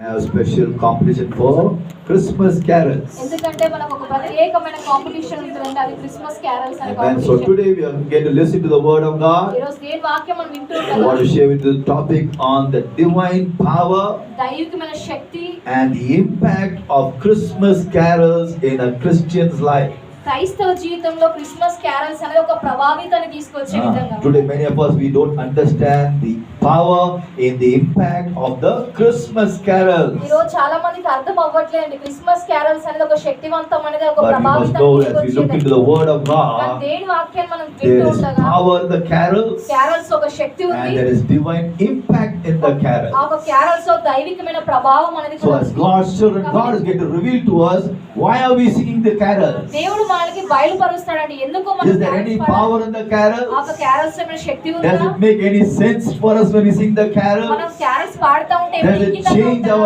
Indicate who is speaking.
Speaker 1: have special competition for Christmas carols.
Speaker 2: ఎందుకంటే మనకు ఒక ప్రత్యేకమైన కాంపిటీషన్ ఉంటుందంటే అది క్రిస్మస్ క్యారల్స్ అనే
Speaker 1: Amen. So
Speaker 2: competition.
Speaker 1: today we are going to listen to the word of God.
Speaker 2: ఈ రోజు దేవుని వాక్యం మనం వింటూ
Speaker 1: I want to
Speaker 2: ఉంటాం.
Speaker 1: share with you the topic on the divine power
Speaker 2: దైవికమైన శక్తి
Speaker 1: and the impact of Christmas carols in a Christian's life.
Speaker 2: క్రైస్తవ జీవితంలో క్రిస్మస్ క్యారల్స్ అనేది ఒక ప్రభావితాన్ని తీసుకొచ్చే విధంగా.
Speaker 1: Today many of us we don't understand the power in the impact of the Christmas carols.
Speaker 2: ఈ రోజు చాలా మందికి అర్థం అవ్వట్లేదండి క్రిస్మస్ క్యారల్స్ అనేది ఒక శక్తివంతమైనది ఒక
Speaker 1: But we must know as we look into the word of God,
Speaker 2: దేవుని వాక్యాన్ని మనం
Speaker 1: there
Speaker 2: వింటూ
Speaker 1: is
Speaker 2: ఉండగా
Speaker 1: power in the carols
Speaker 2: carols ఒక శక్తి
Speaker 1: and
Speaker 2: ఉంది.
Speaker 1: there is divine impact in the carols.
Speaker 2: ఆ ఒక క్యారల్స్ లో దైవికమైన ప్రభావం అనేది
Speaker 1: So as God's children, God is going to reveal to us why are we singing the carols.
Speaker 2: దేవుడు మనకి బయలుపరుస్తాడండి ఎందుకు మనం
Speaker 1: Is there any power in the
Speaker 2: ఆ
Speaker 1: carols?
Speaker 2: ఒక క్యారల్స్ లో శక్తి ఉందా?
Speaker 1: Does it make any sense for us when we sing the carols?
Speaker 2: మనం carols పాడుతూ ఉంటే
Speaker 1: Does it change our